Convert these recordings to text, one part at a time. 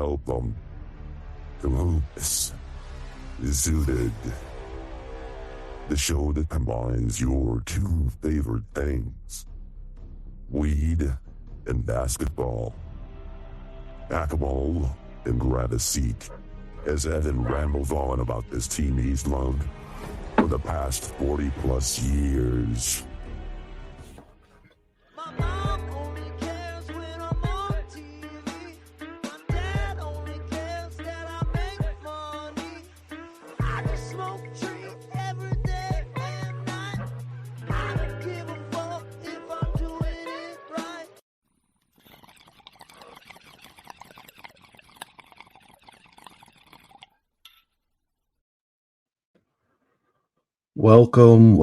Welcome to Hoops Zooted, the show that combines your two favorite things, weed and basketball. Pack 'em all and grab a seat as Evan rambles on about this team he's loved for the past 40 plus years. Welcome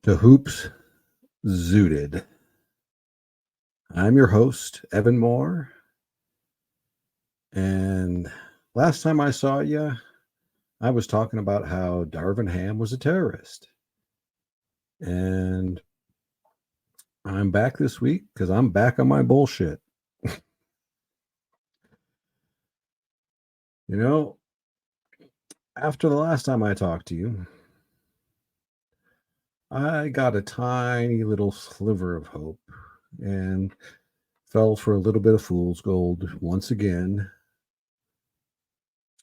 to Hoops Zooted. I'm your host, Evan Moore. And last time I saw you, I was talking about how Darvin Ham was a terrorist. And I'm back this week because I'm back on my bullshit. You know, after the last time I talked to you, I got a tiny little sliver of hope and fell for a little bit of fool's gold once again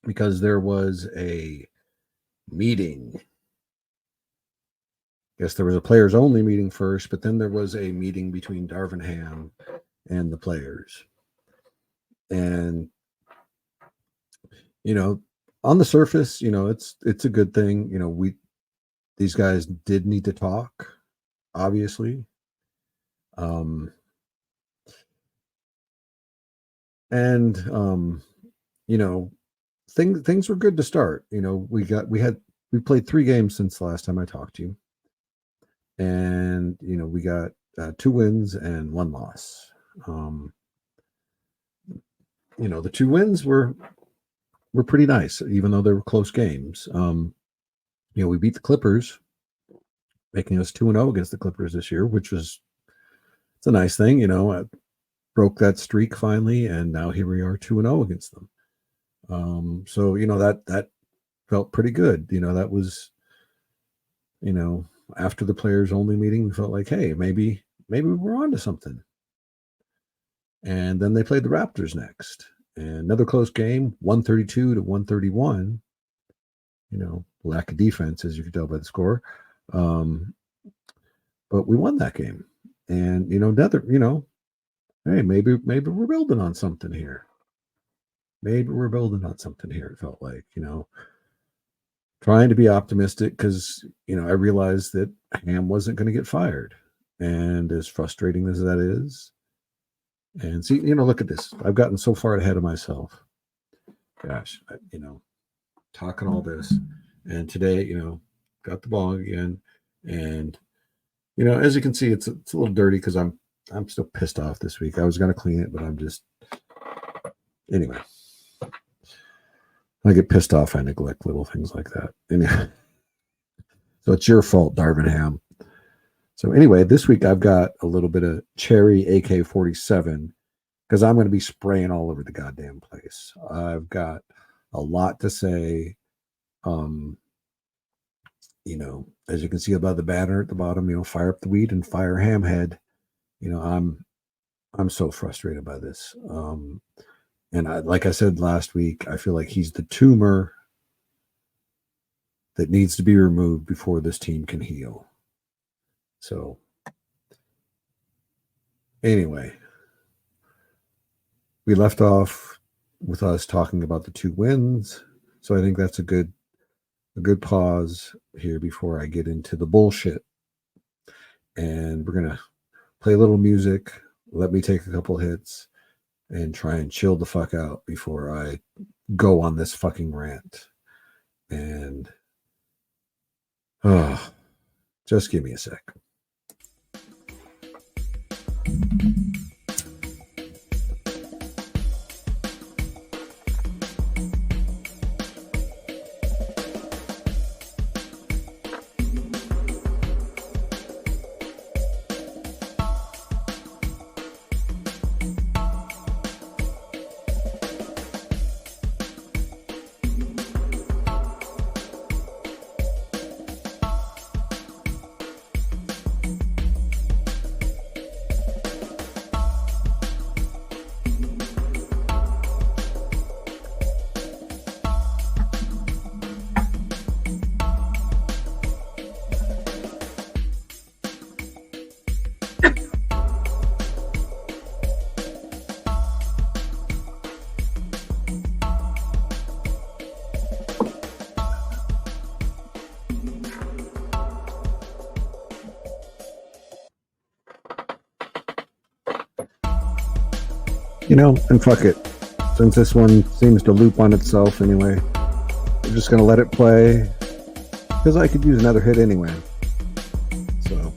because there was a meeting. Yes, there was a players only meeting first, but then there was a meeting between Darvin Ham and the players. And, you know, on the surface, you know, it's a good thing. You know, these guys did need to talk, obviously. You know, things were good to start. You know, we played 3 games since the last time I talked to you. And, you know, we got 2 wins and 1 loss. You know, the 2 wins were pretty nice, even though they were close games. You know, we beat the Clippers, making us 2-0 against the Clippers this year, it's a nice thing. You know, I broke that streak finally, and now here we are 2-0 against them. So, you know, that felt pretty good. You know, that was, you know, after the players only meeting, we felt like, hey, maybe we're on to something. And then they played the Raptors next. And another close game, 132-131. You know, lack of defense, as you can tell by the score. But we won that game. And, you know, hey, maybe we're building on something here. It felt like, you know, trying to be optimistic because, you know, I realized that Ham wasn't going to get fired. And as frustrating as that is, and see, you know, look at this. I've gotten so far ahead of myself. Gosh, you know, talking all this. And today, you know, got the ball again. And, you know, as you can see, it's a little dirty because I'm still pissed off this week. I was going to clean it, but I'm just, anyway. I get pissed off. I neglect little things like that. Anyway. So it's your fault, Darvin Ham. So anyway, this week I've got a little bit of cherry AK-47 because I'm going to be spraying all over the goddamn place. I've got a lot to say. You know, as you can see above the banner at the bottom, you know, fire up the weed and fire Hamhead. You know, I'm so frustrated by this. And like I said last week, I feel like he's the tumor that needs to be removed before this team can heal. So anyway, we left off with us talking about the 2 wins. So I think that's a good pause here before I get into the bullshit. And we're going to play a little music. Let me take a couple hits and try and chill the fuck out before I go on this fucking rant. And just give me a sec. And fuck it. Since this one seems to loop on itself anyway, I'm just going to let it play because I could use another hit anyway. So,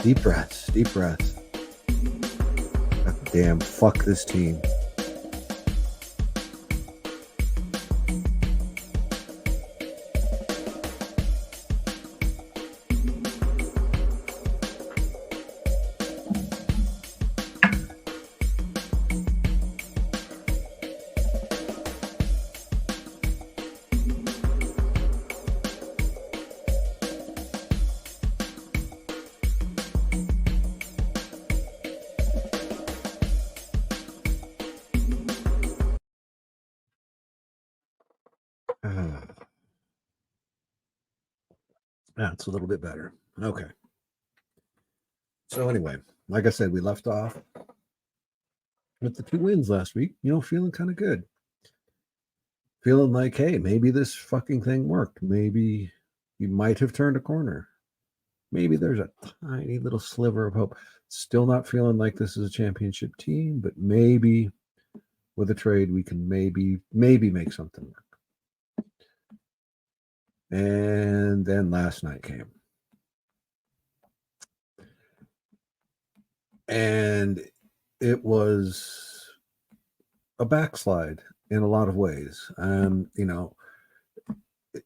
deep breaths, deep breaths. God damn, fuck this team. That's a little bit better. Okay. So anyway, like I said, we left off with the 2 wins last week, feeling kind of good. Feeling like, hey, maybe this fucking thing worked. Maybe we might have turned a corner. Maybe there's a tiny little sliver of hope. Still not feeling like this is a championship team, but maybe with a trade we can maybe make something work. And then last night came. And it was a backslide in a lot of ways. It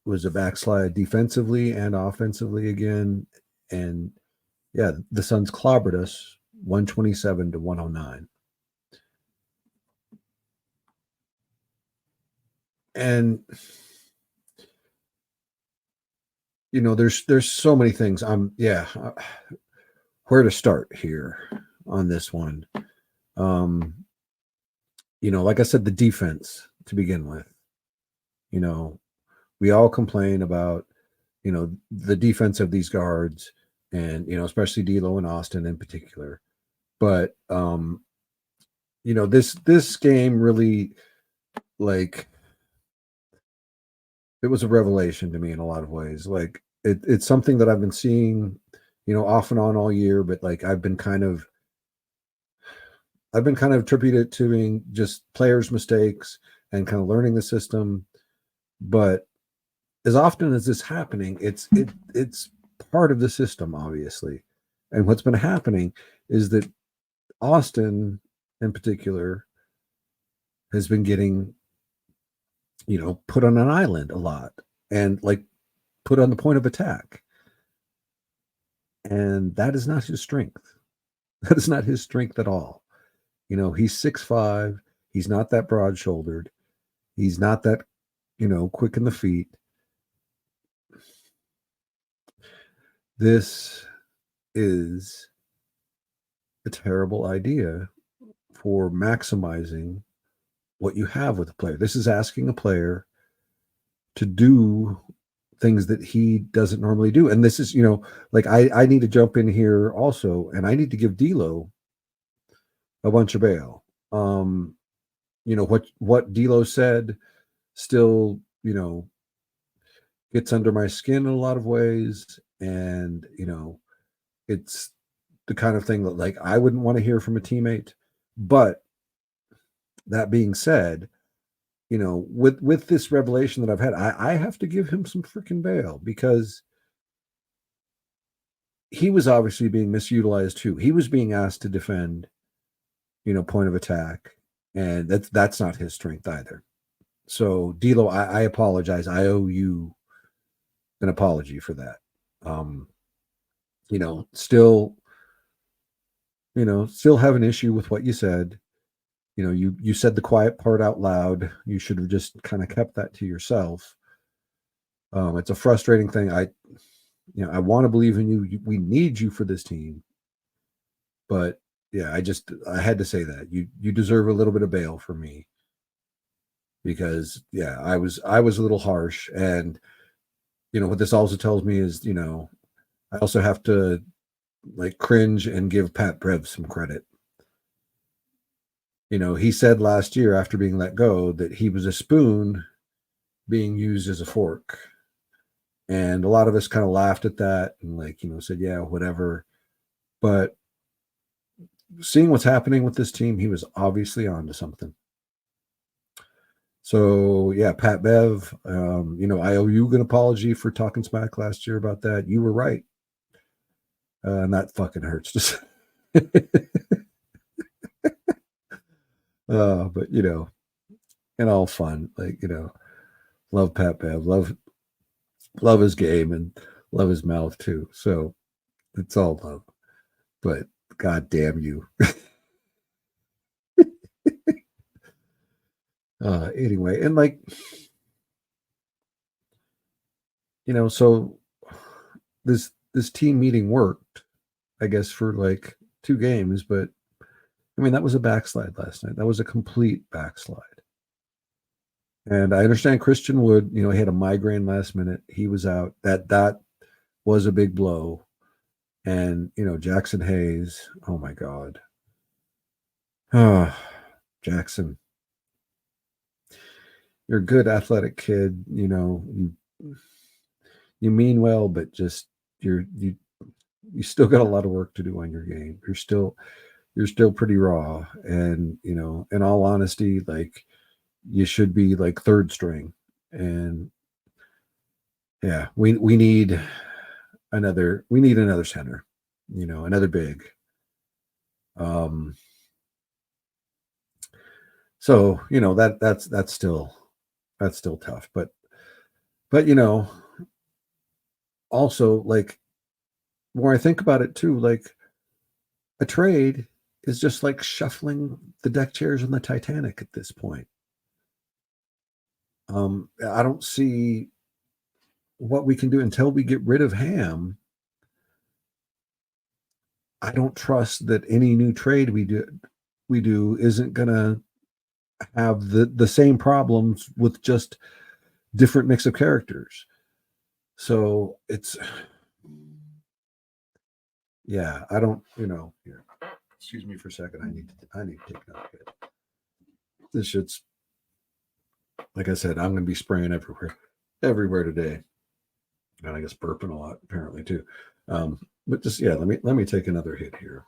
was a backslide defensively and offensively again. And yeah, the Suns clobbered us 127 to 109. And there's so many things. Where to start here on this one? Like I said, the defense to begin with. We all complain about the defense of these guards, and especially D'Lo and Austin in particular. But this game really, like, it was a revelation to me in a lot of ways. Like it's something that I've been seeing, off and on all year, but like I've been kind of attributed to being just players' mistakes and kind of learning the system. But as often as this happening, it's part of the system, obviously. And what's been happening is that Austin, in particular, has been getting, put on an island a lot and like put on the point of attack. And that is not his strength. That is not his strength at all. He's 6'5". He's not that broad-shouldered. He's not that, quick in the feet. This is a terrible idea for maximizing what you have with a player. This is asking a player to do things that he doesn't normally do. And this is, like I need to jump in here also, and I need to give D'Lo a bunch of bail. What D'Lo said still, gets under my skin in a lot of ways. And, it's the kind of thing that like I wouldn't want to hear from a teammate. But that being said, with this revelation that I've had, I have to give him some freaking bail, because he was obviously being misutilized too. He was being asked to defend, point of attack, and that's not his strength either. So D'Lo, I apologize. I owe you an apology for that. Still have an issue with what you said. You said the quiet part out loud. You should have just kind of kept that to yourself. It's a frustrating thing. I want to believe in you. We need you for this team. But yeah, I had to say that. You deserve a little bit of bail for me. Because yeah, I was a little harsh. And what this also tells me is, I also have to like cringe and give Pat Bev some credit. He said last year after being let go that he was a spoon being used as a fork. And a lot of us kind of laughed at that and like, said, yeah, whatever. But seeing what's happening with this team, he was obviously on to something. So yeah, Pat Bev, I owe you an apology for talking smack last year about that. You were right. And that fucking hurts to say. But in all fun, love Pat Bev, love his game and love his mouth too. So it's all love. But god damn you. Anyway, and so this team meeting worked, I guess, for like 2 games, but I mean that was a backslide last night. That was a complete backslide. And I understand Christian Wood, he had a migraine last minute. He was out. That was a big blow. And Jackson Hayes, oh my God. Jackson. You're a good athletic kid, you mean well, but just you still got a lot of work to do on your game. You're still pretty raw. And, in all honesty, like you should be like 3rd string. And yeah, we need another center, another big. So, that's still tough. But also like more I think about it too, like a trade is just like shuffling the deck chairs on the Titanic at this point. I don't see what we can do until we get rid of Ham. I don't trust that any new trade we do isn't gonna have the same problems with just different mix of characters. So it's yeah, I don't, here. Excuse me for a second. I need to take another hit. This shit's like I said, I'm gonna be spraying everywhere today. And I guess burping a lot apparently too. But just let me take another hit here.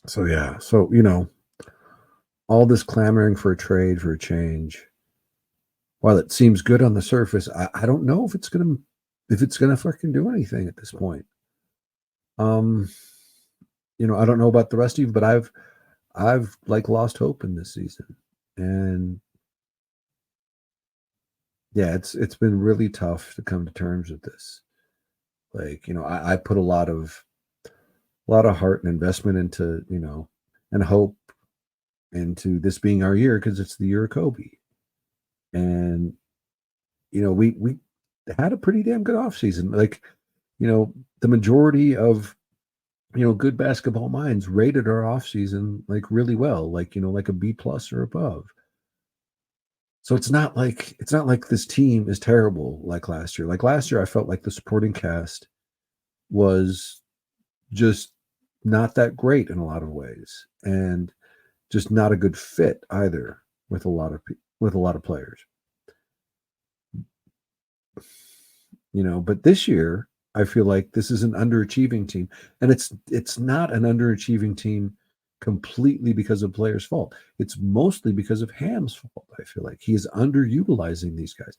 So yeah, all this clamoring for a trade, for a change, while it seems good on the surface, I don't know if it's gonna fucking do anything at this point. I don't know about the rest of you, but I've like lost hope in this season. And yeah, it's been really tough to come to terms with this. Like, I put a lot of heart and investment into, and hope into this being our year because it's the year of Kobe. And we had a pretty damn good offseason. Like, the majority of good basketball minds rated our offseason like really well, like like a B+ or above. So it's not like this team is terrible like last year. Like last year, I felt like the supporting cast was just not that great in a lot of ways, and just not a good fit either with a lot of players. But this year I feel like this is an underachieving team, and it's not an underachieving team completely because of players' fault. It's mostly because of Ham's fault. I feel like he is underutilizing these guys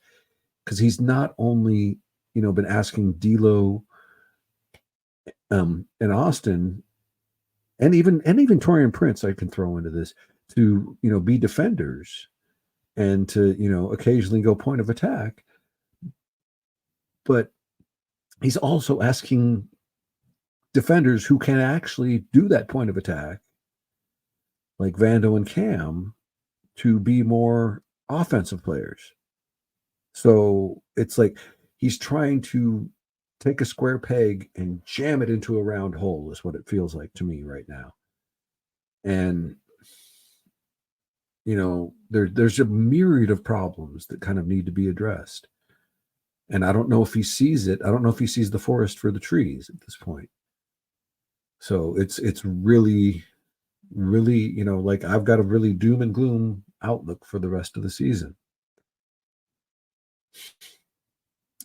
because he's not only been asking D'Lo and Austin and even Torian Prince I can throw into this to be defenders and to occasionally go point of attack, but he's also asking defenders who can actually do that point of attack, like Vando and Cam, to be more offensive players. So it's like he's trying to take a square peg and jam it into a round hole is what it feels like to me right now. And there's a myriad of problems that kind of need to be addressed. And I don't know if he sees it. I don't know if he sees the forest for the trees at this point. So it's really, really, like I've got a really doom and gloom outlook for the rest of the season.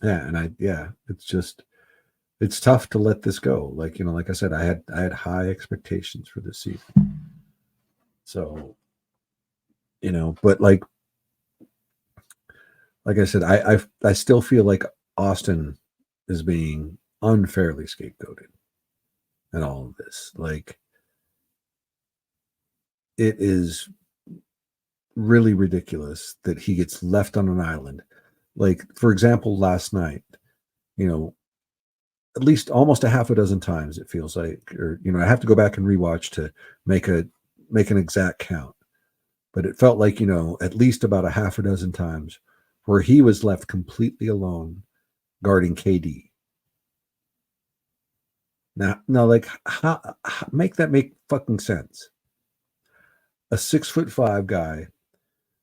Yeah, and it's tough to let this go. Like, like I said, I had high expectations for this season. So, but like I said, I still feel like Austin is being unfairly scapegoated in all of this. Like, it is really ridiculous that he gets left on an island. Like, for example, last night, at least almost a half a dozen times it feels like, or I have to go back and rewatch to make an exact count, but it felt like at least about a half a dozen times where he was left completely alone guarding KD. Now, like, how make that make fucking sense? A 6'5" guy,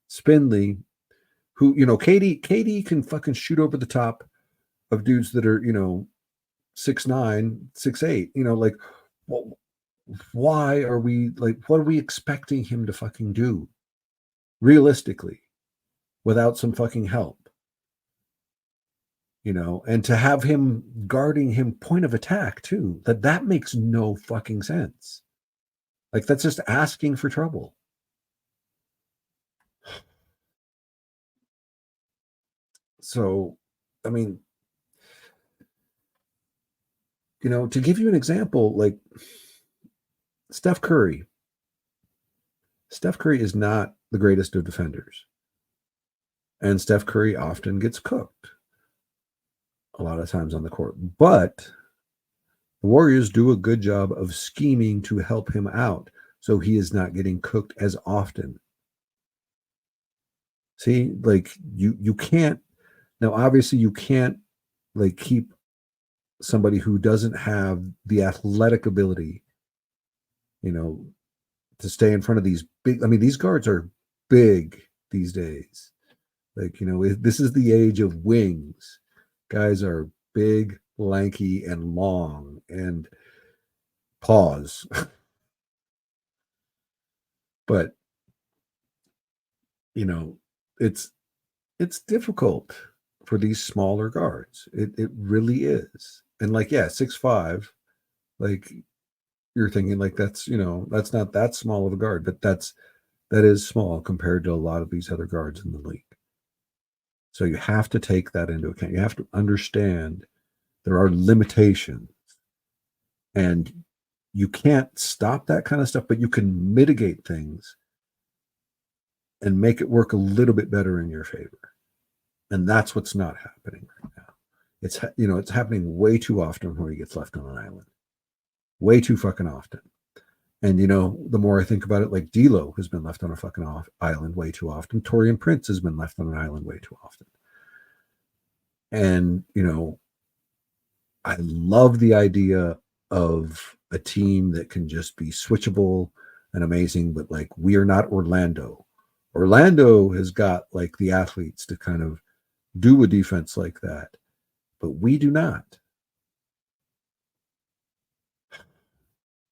spindly, who KD can fucking shoot over the top of dudes that are 6'9", 6'8". Like, well, why are we like? What are we expecting him to fucking do, realistically, without some fucking help? And to have him guarding him point of attack too. That makes no fucking sense. Like, that's just asking for trouble. So, I mean, to give you an example, like Steph Curry. Steph Curry is not the greatest of defenders. And Steph Curry often gets cooked a lot of times on the court. But the Warriors do a good job of scheming to help him out so he is not getting cooked as often. See, like you can't, now obviously you can't like keep somebody who doesn't have the athletic ability, to stay in front of these big, I mean, these guards are big these days. Like, this is the age of wings. Guys are big, lanky, and long, and pause. But, it's difficult for these smaller guards. It really is. And like, yeah, 6'5", like you're thinking like that's not that small of a guard, but that is small compared to a lot of these other guards in the league. So you have to take that into account. You have to understand there are limitations, and you can't stop that kind of stuff, but you can mitigate things and make it work a little bit better in your favor. And that's what's not happening right now. It's happening way too often where he gets left on an island. Way too fucking often. And the more I think about it, like D'Lo has been left on a fucking island way too often. Taurean Prince has been left on an island way too often. And I love the idea of a team that can just be switchable and amazing, but like, we are not Orlando. Orlando has got like the athletes to kind of do a defense like that, but we do not.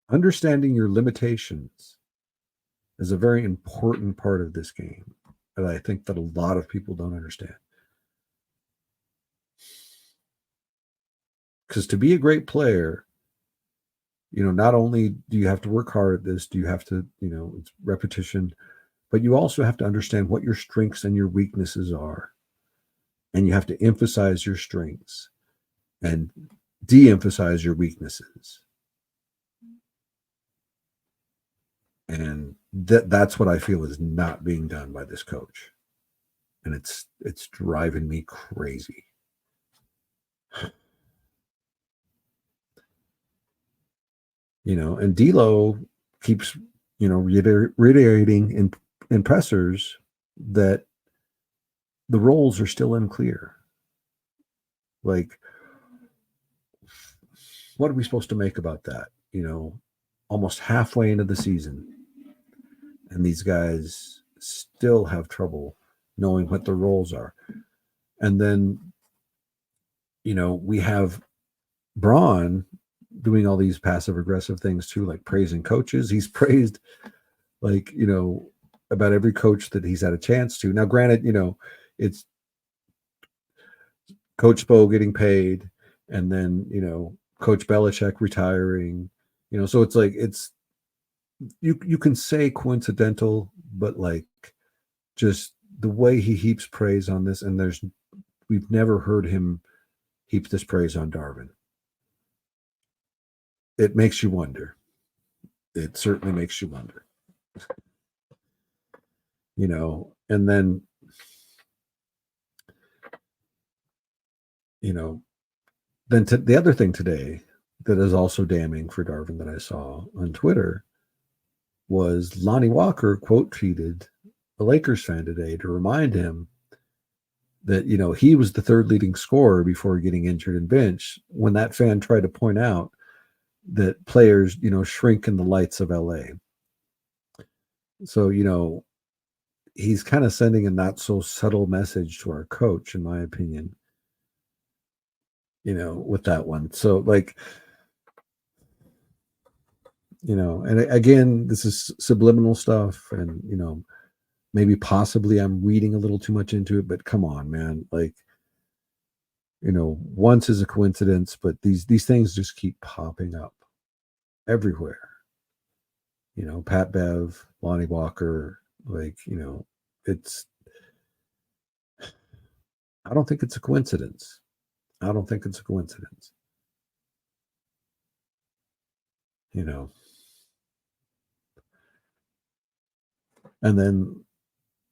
Understanding your limitations is a very important part of this game that I think that a lot of people don't understand. Because to be a great player, not only do you have to work hard at this, do you have to, it's repetition, but you also have to understand what your strengths and your weaknesses are. And you have to emphasize your strengths and de-emphasize your weaknesses. And that's what I feel is not being done by this coach. And it's driving me crazy. And D'Lo keeps, reiterating in pressers that the roles are still unclear. Like, what are we supposed to make about that? Almost halfway into the season, and these guys still have trouble knowing what the roles are. And then we have Braun doing all these passive aggressive things too, like praising coaches. He's praised like, about every coach that he's had a chance to. Now, granted, it's Coach Spo getting paid and then, Coach Belichick retiring, so it's like, you can say coincidental, but like just the way he heaps praise on this, and we've never heard him heap this praise on Darvin. It makes you wonder. It certainly makes you wonder. And then, the other thing today that is also damning for Darvin that I saw on Twitter was Lonnie Walker quote tweeted a Lakers fan today to remind him that, he was the third leading scorer before getting injured and benched, when that fan tried to point out that players, shrink in the lights of LA. So, he's kind of sending a not so subtle message to our coach, in my opinion, with that one. So like, and again, this is subliminal stuff, and, maybe possibly I'm reading a little too much into it, but come on, man. Like, once is a coincidence, but these things just keep popping up everywhere. Pat Bev, Lonnie Walker, like, it's, I don't think it's a coincidence. I don't think it's a coincidence. And then,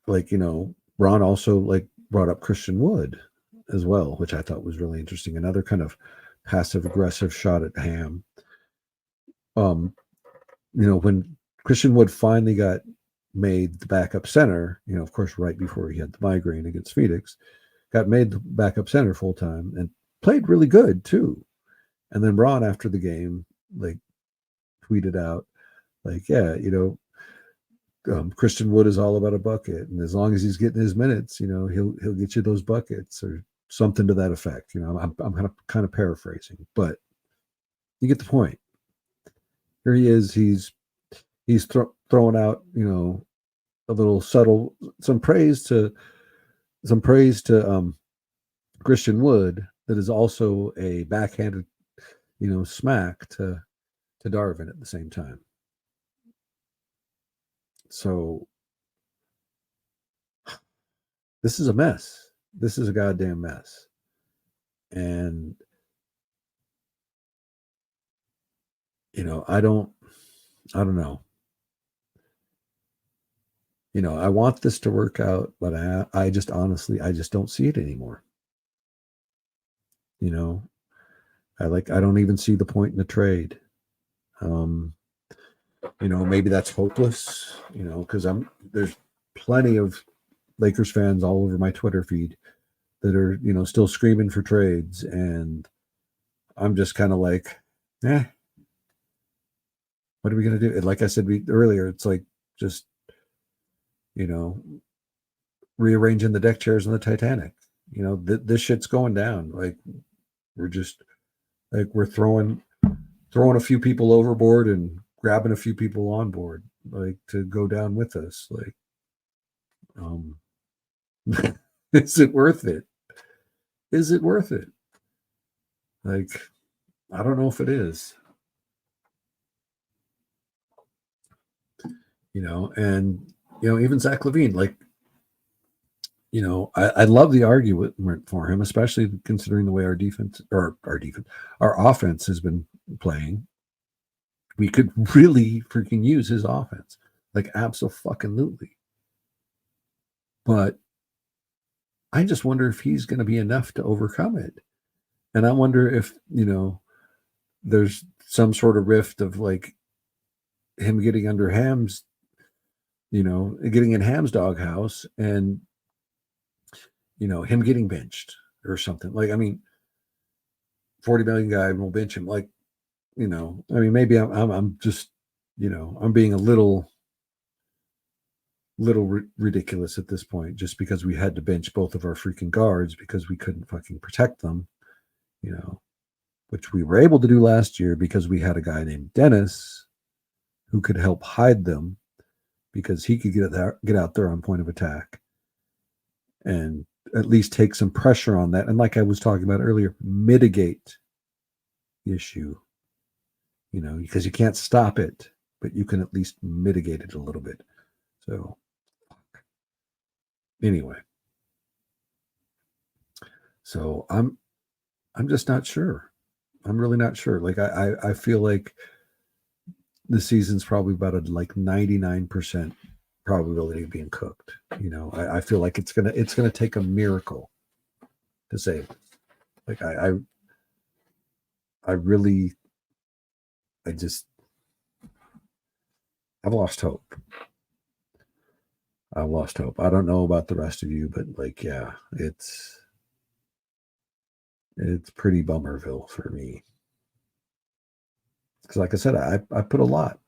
like, Ron also like brought up Christian Wood as well, which I thought was really interesting. Another kind of passive aggressive shot at Ham. When Christian Wood finally got made the backup center, of course, right before he had the migraine against Phoenix, got made the backup center full time and played really good too. And then Ron, after the game, like tweeted out, like, yeah, Christian Wood is all about a bucket, and as long as he's getting his minutes, he'll get you those buckets, or something to that effect. I'm kind of paraphrasing, but you get the point. Here he is. He's throwing out, a little subtle, some praise to Christian Wood that is also a backhanded, smack to Darvin at the same time. So this is a mess. This is a goddamn mess. And, I don't know. I want this to work out, but I just honestly, I just don't see it anymore. I don't even see the point in the trade. Maybe that's hopeless, because there's plenty of Lakers fans all over my Twitter feed that are, still screaming for trades. And I'm just kind of like, what are we going to do? And like I said earlier, it's like just, rearranging the deck chairs on the Titanic. This shit's going down. Like, we're just like, we're throwing a few people overboard and grabbing a few people on board, like, to go down with us. Like, is it worth it? Is it worth it? Like, I don't know if it is. And even Zach LaVine, like, I love the argument for him, especially considering the way our offense has been playing. We could really freaking use his offense, like, abso-fucking-lutely. But I just wonder if he's going to be enough to overcome it. And I wonder if, there's some sort of rift of like him getting under Ham's, getting in Ham's doghouse, and, him getting benched or something. Like, I mean, 40 million guy will bench him. Like, maybe I'm just, I'm being a little ridiculous at this point, just because we had to bench both of our freaking guards because we couldn't fucking protect them, you know, which we were able to do last year because we had a guy named Dennis who could help hide them because he could get out there on point of attack and at least take some pressure on that. And like I was talking about earlier, mitigate the issue, because you can't stop it, but you can at least mitigate it a little bit. So anyway, so I'm just not sure. I'm really not sure. Like I feel like the season's probably about a like 99% probability of being cooked. I feel like it's gonna take a miracle to save it. Like I really, I've lost hope. I lost hope. I don't know about the rest of you, but like, yeah, it's pretty bummerville for me. Because like I said, I put a lot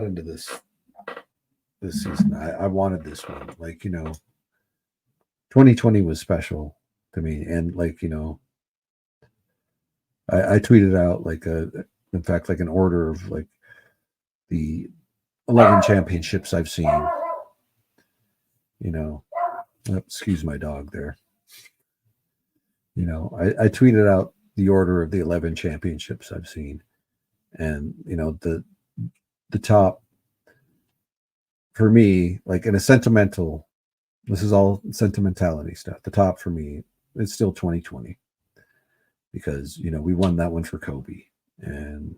into this season. I wanted this one. Like, 2020 was special to me. And like, I tweeted out like in fact, like an order of like the 11 championships I've seen. Excuse my dog there. I tweeted out the order of the 11 championships I've seen. And, the top for me, like in a sentimental, this is all sentimentality stuff. The top for me is still 2020 because, we won that one for Kobe. And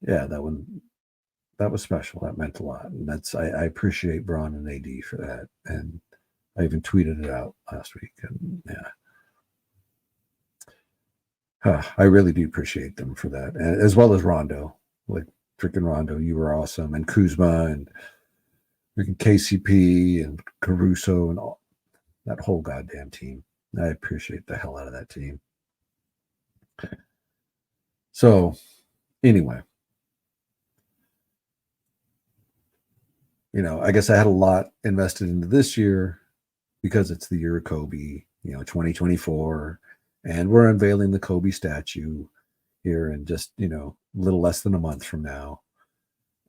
yeah, that was special. That meant a lot. And I appreciate Braun and AD for that. And I even tweeted it out last week. And yeah, I really do appreciate them for that. And as well as Rondo, like freaking Rondo, you were awesome. And Kuzma and freaking KCP and Caruso and all that whole goddamn team. I appreciate the hell out of that team. So anyway, I guess I had a lot invested into this year because it's the year of Kobe, 2024, and we're unveiling the Kobe statue here in just, a little less than a month from now.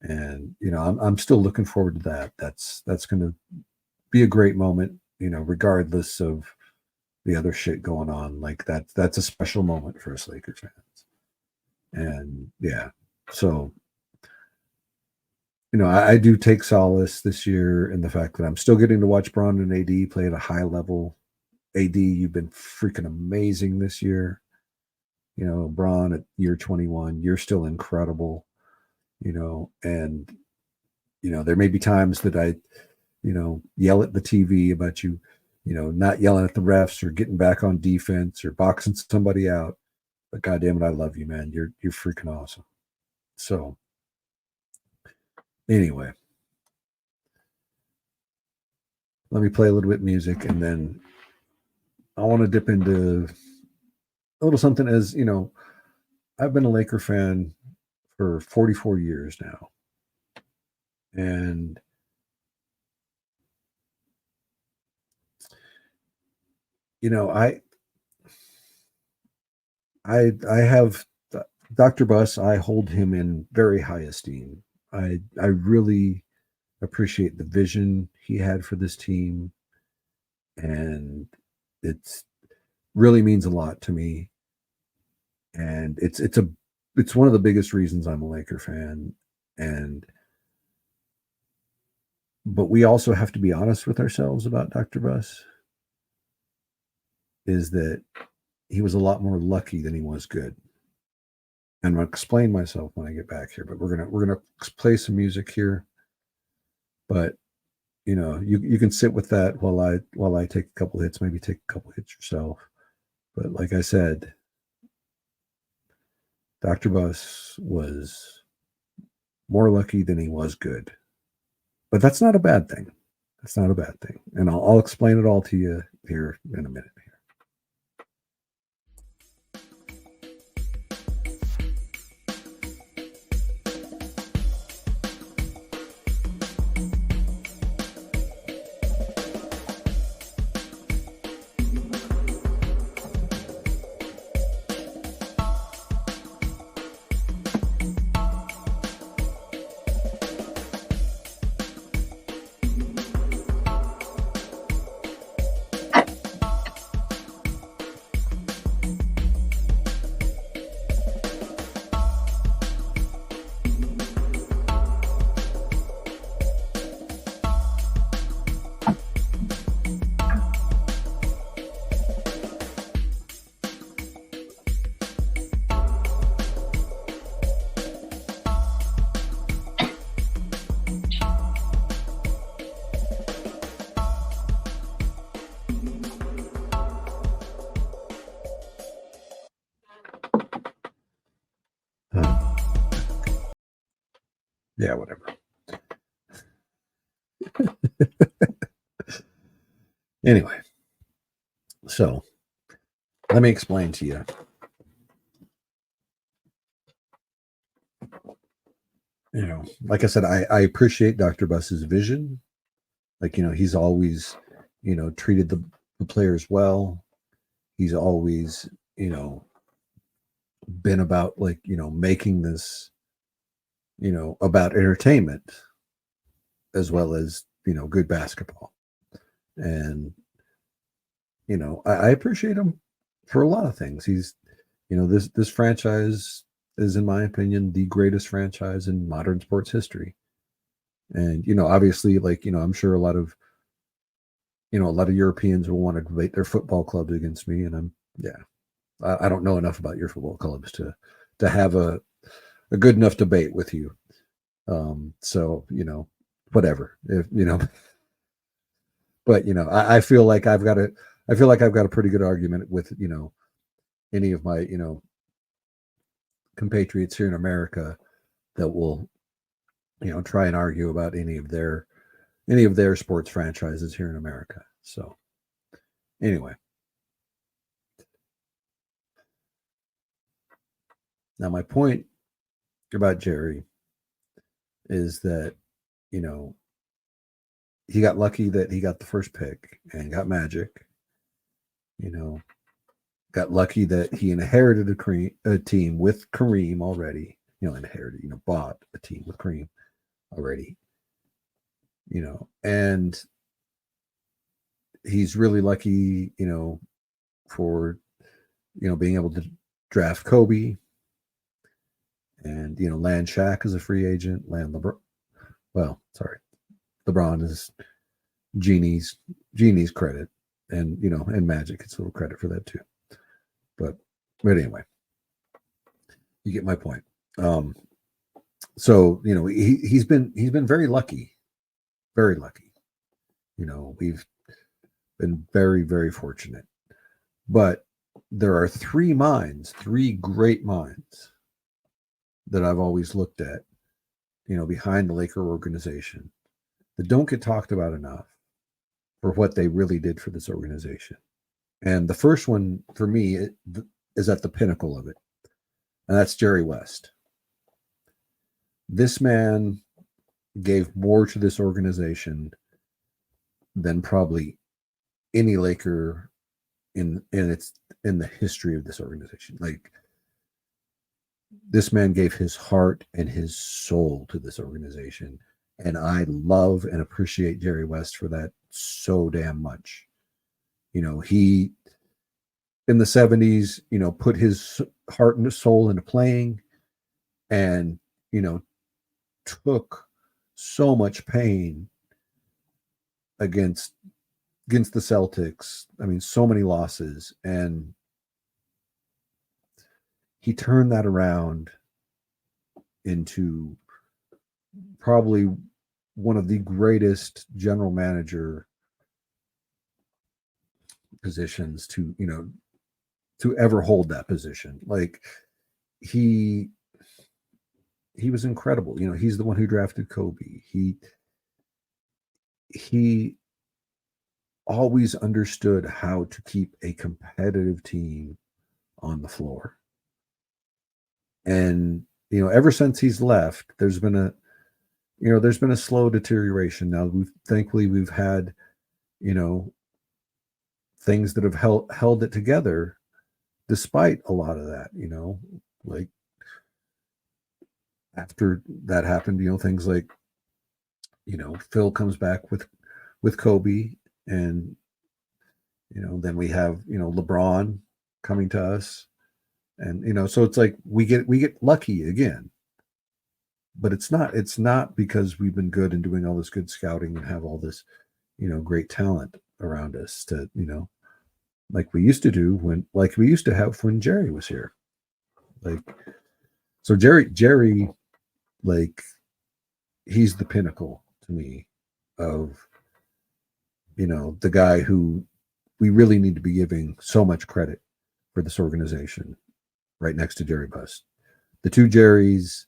And, I'm still looking forward to that. That's going to be a great moment, regardless of the other shit going on. Like that's a special moment for us Lakers fans. And yeah, so, I do take solace this year in the fact that I'm still getting to watch Braun and AD play at a high level. AD, you've been freaking amazing this year. Braun at year 21, you're still incredible. And there may be times that I yell at the TV about you not yelling at the refs or getting back on defense or boxing somebody out, but goddamn it, I love you, man. You're freaking awesome. So anyway, let me play a little bit of music, and then I want to dip into a little something. As I've been a Laker fan for 44 years now. And I have Dr. Buss. I hold him in very high esteem. I really appreciate the vision he had for this team, and it's really means a lot to me. And it's one of the biggest reasons I'm a Laker fan. But we also have to be honest with ourselves about Dr. Buss, is that he was a lot more lucky than he was good. And I'll explain myself when I get back here, but we're gonna play some music here. But you can sit with that while I take a couple hits, maybe take a couple hits yourself. But like I said, Dr. Buss was more lucky than he was good. But that's not a bad thing. That's not a bad thing. And I'll explain it all to you here in a minute. Yeah, whatever. Anyway, so let me explain to you. You know, like I said, I appreciate Dr. Buss's vision. Like, you know, he's always, you know, treated the players well. He's always, you know, been about, like, you know, making this, you know, about entertainment as well as, you know, good basketball. And, you know, I appreciate him for a lot of things. He's, you know, this franchise is, in my opinion, the greatest franchise in modern sports history. And, you know, obviously, like, you know, I'm sure a lot of Europeans will want to debate their football clubs against me. And I don't know enough about your football clubs to have a good enough debate with you. So, you know, whatever, if, you know, but, you know, I feel like I've got a pretty good argument with, you know, any of my, you know, compatriots here in America that will, you know, try and argue about any of their sports franchises here in America. So anyway, now my point about Jerry is that, you know, he got lucky that he got the first pick and got Magic. You know, got lucky that he inherited a team with Kareem already. You know, inherited, you know, bought a team with Kareem already. You know, and he's really lucky, you know, for, you know, being able to draft Kobe and, you know, land Shaq as a free agent, land LeBron. Well, sorry, LeBron is Genie's credit, and, you know, and Magic gets a little credit for that too. But anyway, you get my point. So, you know, he's been very lucky, very lucky. You know, we've been very, very fortunate. But there are three great minds that I've always looked at, you know, behind the Laker organization that don't get talked about enough for what they really did for this organization. And the first one for me is at the pinnacle of it, and that's Jerry West. This man gave more to this organization than probably any Laker in the history of this organization. Like, this man gave his heart and his soul to this organization, and I love and appreciate Jerry West for that so damn much. You know, he in the 70s, you know, put his heart and soul into playing, and, you know, took so much pain against the Celtics. I mean, so many losses, and he turned that around into probably one of the greatest general manager positions to, you know, to ever hold that position. Like, he was incredible. You know, he's the one who drafted Kobe. He always understood how to keep a competitive team on the floor. And, you know, ever since he's left, there's been a slow deterioration. Now, thankfully we've had, you know, things that have held it together despite a lot of that, you know, like after that happened, you know, things like, you know, Phil comes back with Kobe, and, you know, then we have, you know, LeBron coming to us, and, you know, so it's like we get lucky again. But it's not because we've been good and doing all this good scouting and have all this, you know, great talent around us to, you know, like we used to have when Jerry was here. Like, so Jerry, like, he's the pinnacle to me of, you know, the guy who we really need to be giving so much credit for this organization, right next to Jerry Buss. The two Jerrys,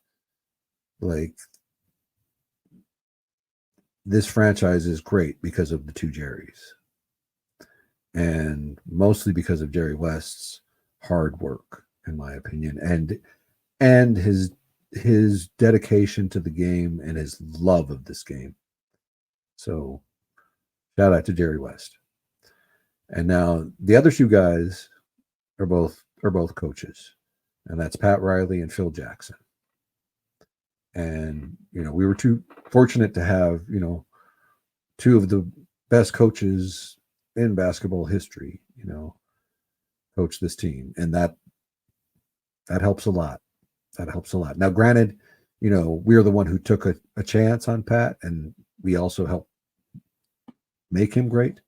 like, this franchise is great because of the two Jerrys, and mostly because of Jerry West's hard work, in my opinion, and his dedication to the game and his love of this game. So shout out to Jerry West. And now the other two guys are both coaches, and that's Pat Riley and Phil Jackson. And we were too fortunate to have two of the best coaches in basketball history, coach this team, and that helps a lot. That helps a lot. Now, granted, we're the one who took a chance on Pat, and we also helped make him great.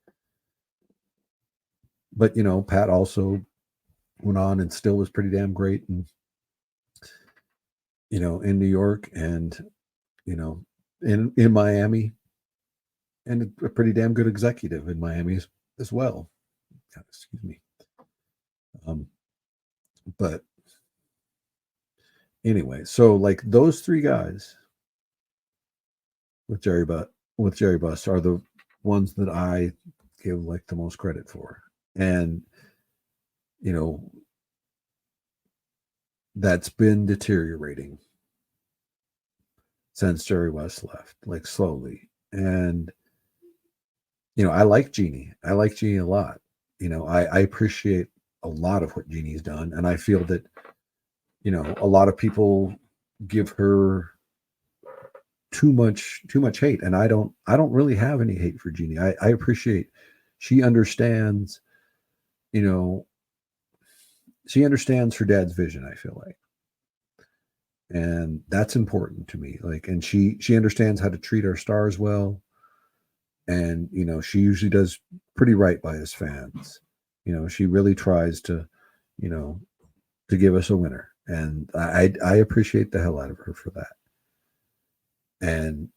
But Pat also went on and still was pretty damn great, and in New York, and in Miami, and a pretty damn good executive in Miami as well. Excuse me. But anyway, so like those three guys with Jerry Buss are the ones that I give like the most credit for. And that's been deteriorating since Jerry West left, like slowly. And I like Jeannie. I like Jeannie a lot. I appreciate a lot of what Jeannie's done, and I feel that a lot of people give her too much hate, and I don't really have any hate for Jeannie. I appreciate she understands she understands her dad's vision, I feel like, and that's important to me. Like, and she understands how to treat our stars well, and she usually does pretty right by his fans. She really tries to to give us a winner, and I appreciate the hell out of her for that. And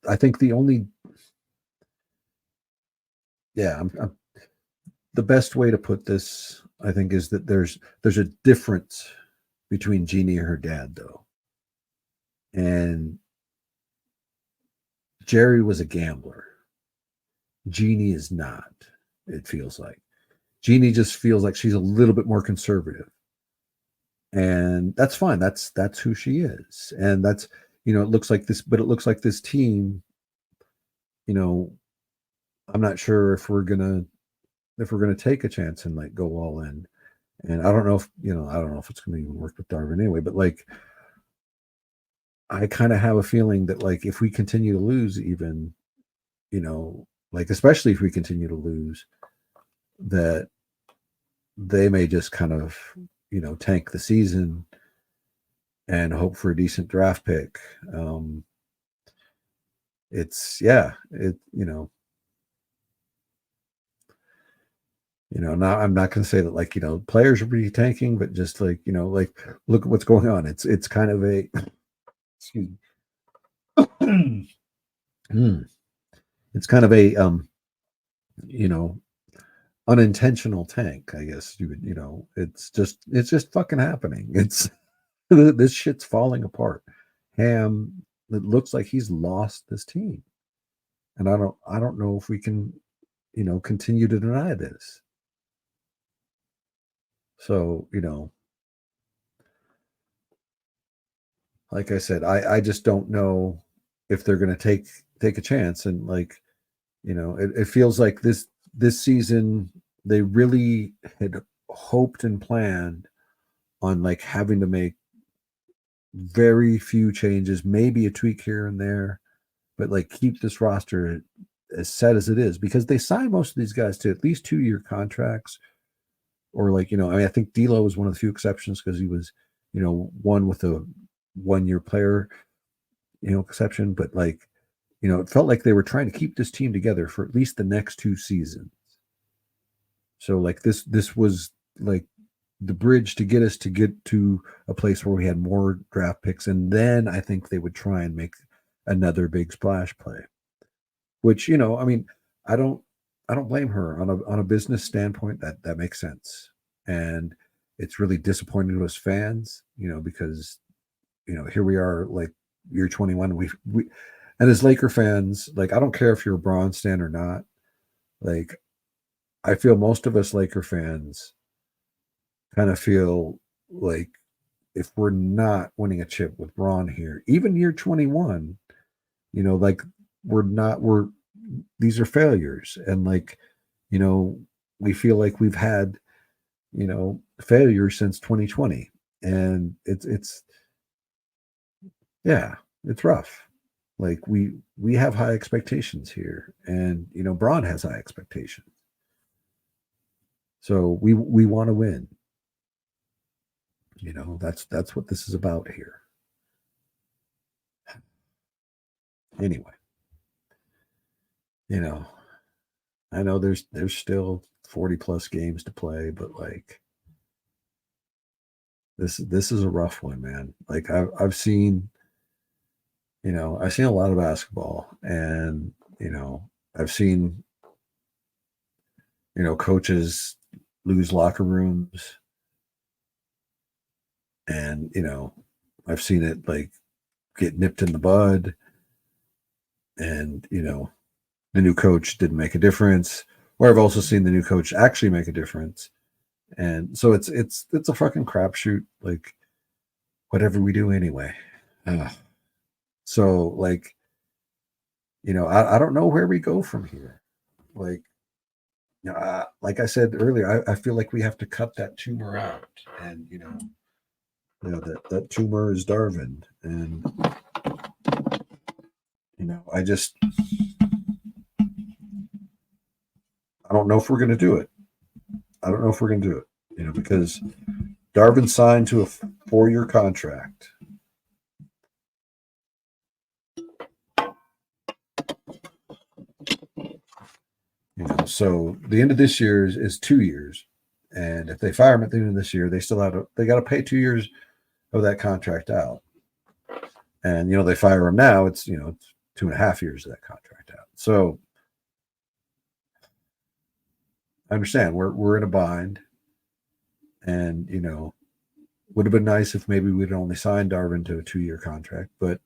I think the only the best way to put this, I think, is that there's a difference between Jeannie and her dad, though. And Jerry was a gambler. Jeannie is not, it feels like. Jeannie just feels like she's a little bit more conservative. And that's fine. That's who she is. And that's, it looks like this, but it looks like this team, I'm not sure if we're gonna take a chance and like go all in. And I don't know if it's gonna even work with Darvin anyway, but like I kind of have a feeling that like if we continue to lose, even, like especially if we continue to lose, that they may just kind of, tank the season and hope for a decent draft pick. Now I'm not going to say that like, players are really tanking, but just like, like look at what's going on. It's kind of a, excuse me. It's kind of a, unintentional tank, I guess you would, it's just fucking happening. It's this shit's falling apart. Ham, it looks like he's lost this team. And I don't know if we can, continue to deny this. So, like I said, I just don't know if they're going to take a chance. And like, it feels like this season, they really had hoped and planned on like having to make very few changes, maybe a tweak here and there, but like keep this roster as set as it is, because they signed most of these guys to at least 2-year contracts, or like, I think D'Lo was one of the few exceptions because he was, one with a 1-year player, exception, but like, it felt like they were trying to keep this team together for at least the next 2 seasons. So like this was like the bridge to get to a place where we had more draft picks, and then I think they would try and make another big splash play. Which, I mean, I don't blame her on a business standpoint. That makes sense. And it's really disappointing to us fans, because here we are, like year 21. We and as Laker fans, like I don't care if you're a Bron stan or not. Like I feel most of us Laker fans kind of feel like if we're not winning a chip with Bron here, even year 21, like we're these are failures. And like, we feel like we've had, failure since 2020. And yeah, it's rough. Like we have high expectations here. And Bron has high expectations. So we want to win. That's what this is about here. Anyway, I know there's still 40 plus games to play, but like this is a rough one, man. Like I've seen, I've seen a lot of basketball, and I've seen, coaches lose locker rooms, and I've seen it like get nipped in the bud, and the new coach didn't make a difference, or I've also seen the new coach actually make a difference. And so it's a fucking crapshoot, like whatever we do anyway. So like, I don't know where we go from here. Like, like I said earlier, I feel like we have to cut that tumor out, and that tumor is Darvin, and I don't know if we're going to do it. I don't know if we're going to do it, because Darvin signed to a 4-year contract. So the end of this year is 2 years, and if they fire him at the end of this year, they got to pay 2 years of that contract out. And they fire him now, it's 2.5 years of that contract out. So I understand we're in a bind, and would have been nice if maybe we'd only signed Darvin to a 2-year contract, but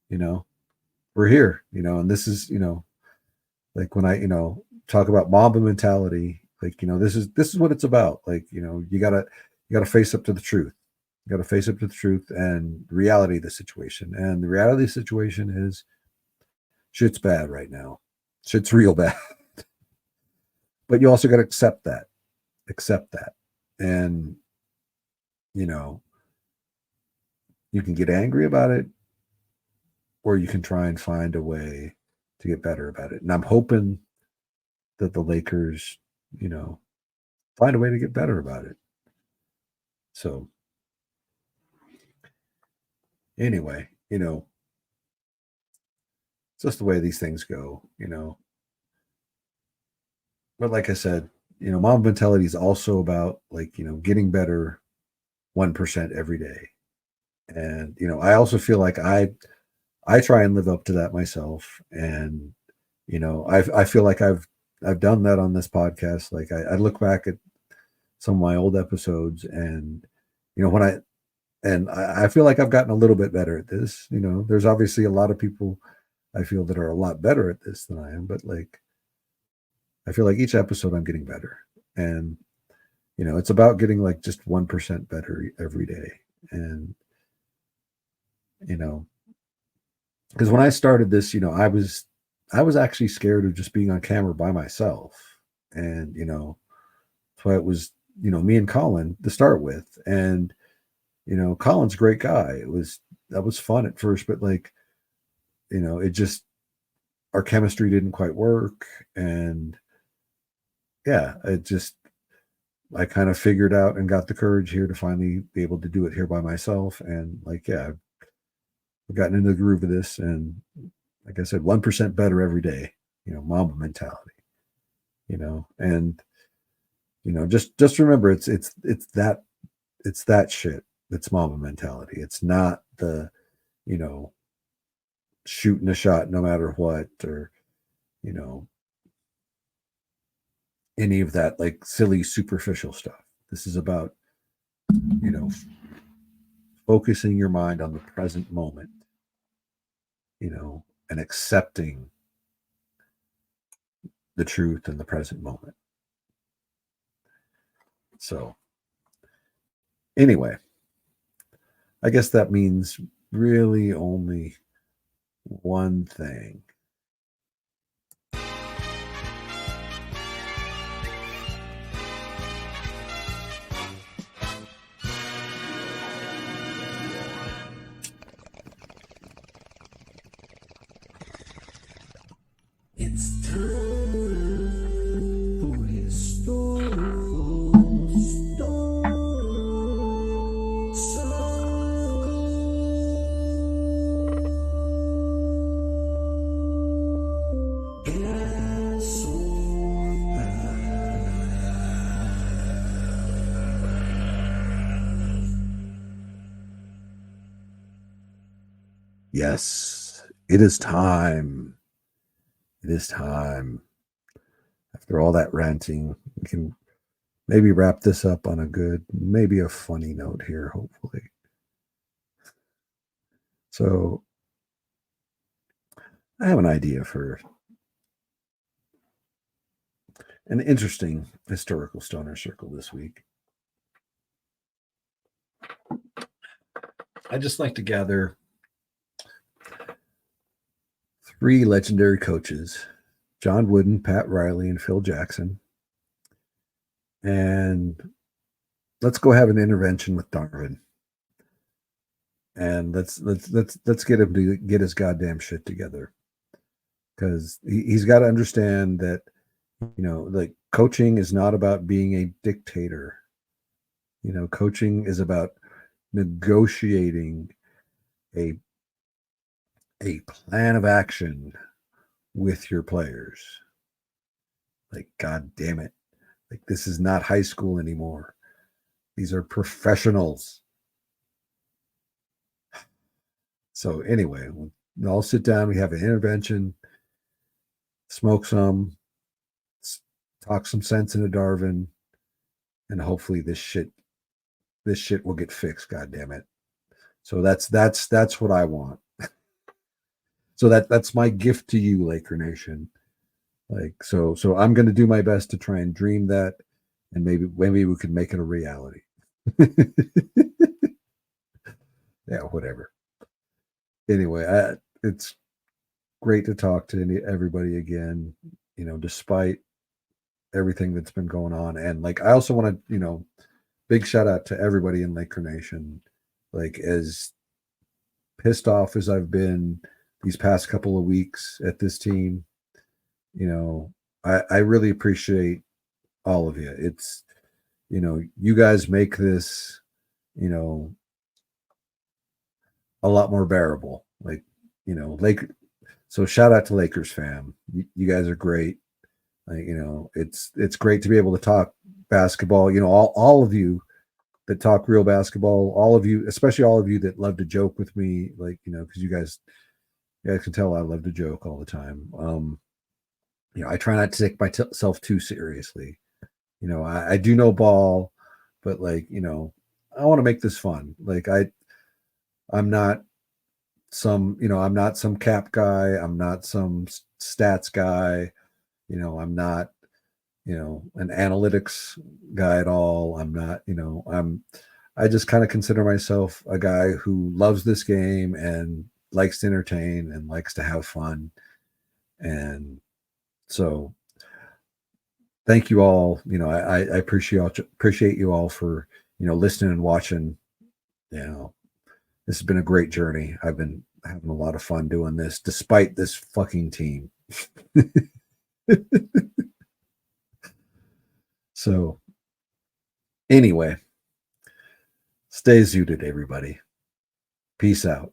we're here, and this is like when I talk about Mamba mentality, like this is what it's about. Like you gotta face up to the truth. You gotta face up to the truth and the reality of the situation. And the reality of the situation is shit's bad right now. Shit's real bad. But you also got to accept that. And you can get angry about it, or you can try and find a way to get better about it. And I'm hoping that the Lakers, find a way to get better about it. So anyway, it's just the way these things go, But like I said, mom mentality is also about like, getting better 1% every day. And, I also feel like I try and live up to that myself. And, I feel like I've done that on this podcast. Like I look back at some of my old episodes, and, when I feel like I've gotten a little bit better at this. There's obviously a lot of people I feel that are a lot better at this than I am, but like, I feel like each episode I'm getting better. And, it's about getting like just 1% better every day. And, because when I started this, I was actually scared of just being on camera by myself. And, so it was, me and Colin to start with. And, Colin's a great guy. That was fun at first, but like, it just, our chemistry didn't quite work. And yeah, I kind of figured out and got the courage here to finally be able to do it here by myself. And like, yeah, I've gotten into the groove of this. And like I said, 1% better every day, Mamba mentality, and, just remember it's that shit. It's Mamba mentality. It's not the, shooting a shot no matter what, or, any of that like silly superficial stuff. This is about, you know, focusing your mind on the present moment, you know, and accepting the truth in the present moment. So, anyway, I guess that means really only one thing. It's time for historical story circle. Guess or pass. Yes, it is time. It is time. After all that ranting, we can maybe wrap this up on a good, maybe a funny note here, hopefully. So, I have an idea for an interesting historical stoner circle this week. I just like to gather 3 legendary coaches, John Wooden, Pat Riley, and Phil Jackson. And let's go have an intervention with Darvin. And let's get him to get his goddamn shit together. Because he's got to understand that, you know, like, coaching is not about being a dictator. You know, coaching is about negotiating a plan of action with your players. Like, god damn it. Like, this is not high school anymore. These are professionals. So anyway, we'll all sit down, we have an intervention, smoke some, talk some sense into Darvin, and hopefully this shit will get fixed, god damn it. So that's what I want. So that's my gift to you, Laker Nation. Like, so I'm going to do my best to try and dream that, and maybe we could make it a reality. Yeah, whatever. Anyway, it's great to talk to everybody again, you know, despite everything that's been going on. And like, I also want to, you know, big shout out to everybody in Laker Nation. Like, as pissed off as I've been these past couple of weeks at this team, you know, I really appreciate all of you. It's, you know, you guys make this, you know, a lot more bearable. Like, you know, so shout out to Lakers fam. You guys are great. Like, you know, it's great to be able to talk basketball. You know, all of you that talk real basketball, all of you, especially all of you that love to joke with me, like, you know, because you guys can tell I love to joke all the time. You know, I try not to take myself too seriously. You know, I do know ball, but like, you know, I want to make this fun. Like, I'm not some, you know, I'm not some cap guy. I'm not some stats guy. You know, I'm not, you know, an analytics guy at all. I'm not, you know, I just kind of consider myself a guy who loves this game and likes to entertain and likes to have fun. And so thank you all. You know, I appreciate you all for, you know, listening and watching. You know, this has been a great journey. I've been having a lot of fun doing this despite this fucking team. So anyway, stay zooted, everybody. Peace out.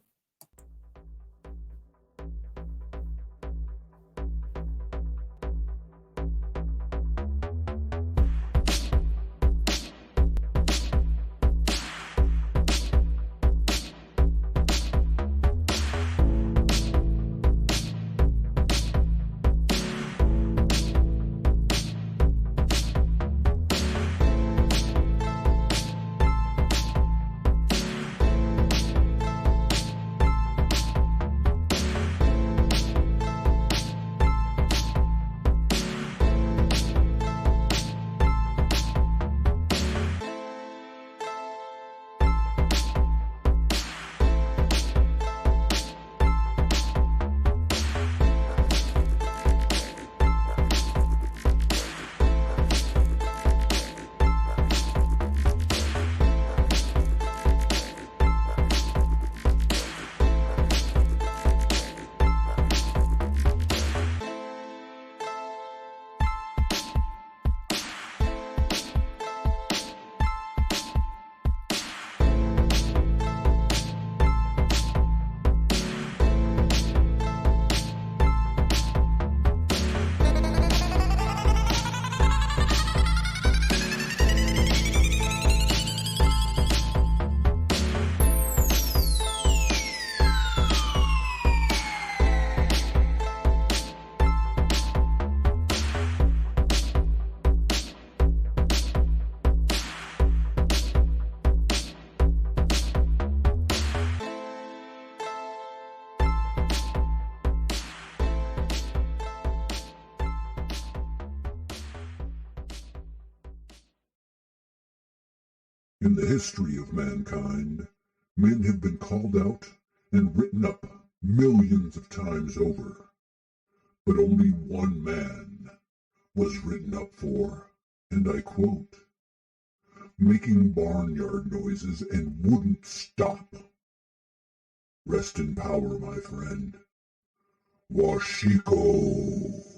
In the history of mankind, men have been called out and written up millions of times over, but only one man was written up for, and I quote, making barnyard noises and wouldn't stop. Rest in power, my friend. Washiko.